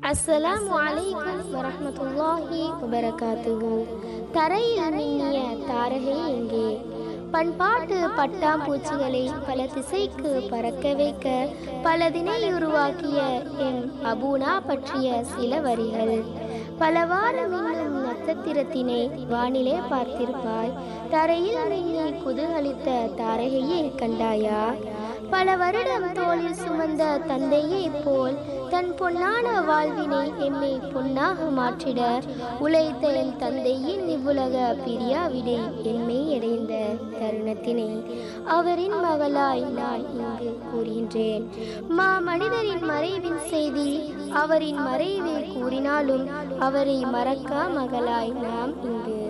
அஸ்ஸலாமு அலைக்கும் வரஹ்மத்துல்லாஹி வபரகாத்துஹு. தரையில் மின்னிய தாரகை எங்கே? பண்பாட்டு பட்டாம்பூச்சிகளை பல திசைக்கு பறக்க வைக்க பலதினை உருவாக்கிய எம் அபூனா பற்றிய சில வரிகள். பலவாறு மின்னும் நட்சத்திரத்தினை வானிலே பார்த்திருப்பாய், தரையில் மின்னி குதூகலித்த தாரகையை கண்டாயா? பல வருடம் தோளில் சுமந்த தந்தையை போல் தன் பொன்னான வாழ்வினை எம்மை பொன்னாக மாற்றிட உழைத்த என் தந்தையின் இவ்வுலக பிரியாவிடை எம்மை அடைந்த தருணத்தினை அவரின் மகளாய் நான் இங்கு கூறுகின்றேன். மனிதரின் மறைவின் செய்தி அவரின் மறைவை கூறினாலும் அவரை மறக்கா மகளாய் நாம் இங்கு.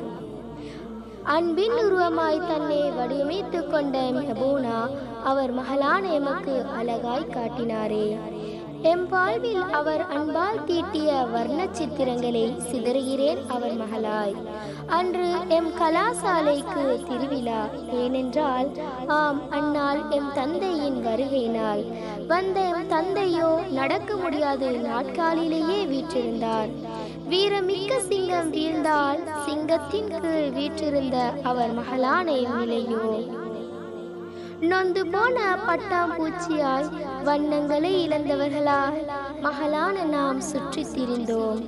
அன்பின் உருவமாய் தன்னை வடிவமைத்துக் கொண்ட அபூனா அவர் மகளான எமக்கு அழகாய் காட்டினாரே. எம் வாழ்வில் அவர் அன்பால் தீட்டிய வர்ண சித்திரங்களை சிதறுகிறேன் அவர் மகளாய். அன்று எம் கலாசாலைக்கு திருவிழா, ஏனென்றால் ஆம் அந்நாள் எம் தந்தையின் வருகை நாள். வந்த எம் தந்தையோ நடக்க முடியாது நாட்காலிலேயே வீற்றிருந்தார். வீரமிக்க சிங்கம் வீழ்ந்தால் சிங்கத்தின் கீழ் வீற்றிருந்த அவர் மகளான எம் நிலையோ நொந்து போன பட்டாம்பூச்சியாய் வண்ணங்களை இழந்தவர்களால் மகளான நாம் சுற்றி திரிந்தோம்.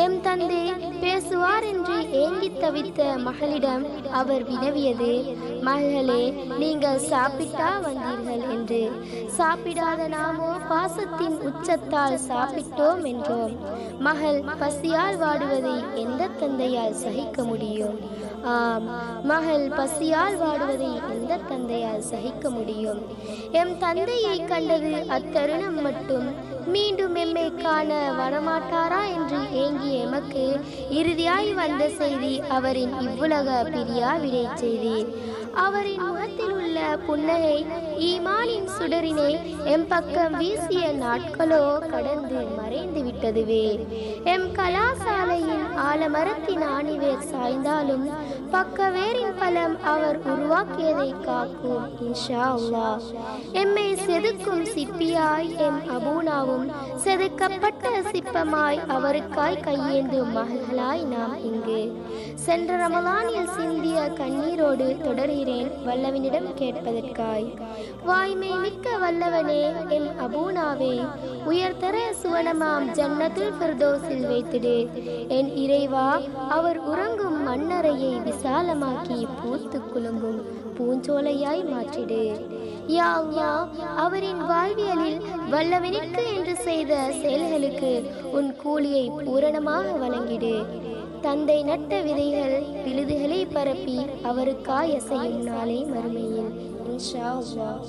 எம் தந்தை பேசுவார் என்று ஏங்கி தவித்த மகளிடம் அவர் வினவியது, மகளே, நீங்கள் சாப்பிட்டா வந்தீர்கள் என்று. சாப்பிடாத நாமோ பாசத்தின் உச்சத்தால் சாப்பிட்டோம் என்றோம். மகள் பசியால் வாடுவதை எந்த தந்தையால் சகிக்க முடியும்? ஆம், மகள் பசியால் வாடுவதை எந்த தந்தையால் சகிக்க முடியும்? எம் தந்தையை கண்டது அத்தருணம் மட்டும் மீண்டும் எம்மை காண வரமாட்டாரா என்று ஏங்கிய எமக்கு இறுதியாய் வந்த செய்தி அவரின் இவ்வுலக பிரியா விடை செய்தி. அவரின் முகத்தில் உள்ள புன்னகை ஈமானின் சுடரினை எம் பக்கம் வீசிய நாட்களோ கடந்து மறைந்து விட்டதுவே. எம் கலாசாலையின் ஆலமரத்தின் ஆணிவேர் சாய்ந்தாலும் பக்கவேரின் பலம் அவர் உருவாக்கியதை காக்கும் இன்ஷா அல்லாஹ். எம்மை செதுக்கும் சிப்பியாய் எம் அபூனாவும் செதுக்கப்பட்ட சிப்பமாய் அவருக்காய் கையேந்தும் மகள்களாய் நாம் இங்கு. சென்ற ரமலானில் சிந்திய கண்ணீரோடு தொடர்கிறேன் வல்லவனிடம் கேட்பதற்காய். வாய்மை மிக்க வல்லவனே எம் அபூனாவே, உயர்தர சுவனமாம் ஜன்னத்துல் ஃபிர்தௌஸில் வைத்திடு. என் இறைவா, அவர் உறங்கும் மண்ணறையை விசாலமாக்கி பூத்து குலுங்கும் பூஞ்சோலையாய் மாற்றிடு. யா அல்லாஹ், அவரின் வாழ்வியலில் வல்லவனுக்கு என்று செய்த செயல்களுக்கு உன் கூலியை பூரணமாக வழங்கிடு. தந்தை நட்ட விதைகள் விழுதுகளை பரப்பி அவருக்காய் அசையும் நாளை மறுமையில் இன்ஷா அல்லாஹ்.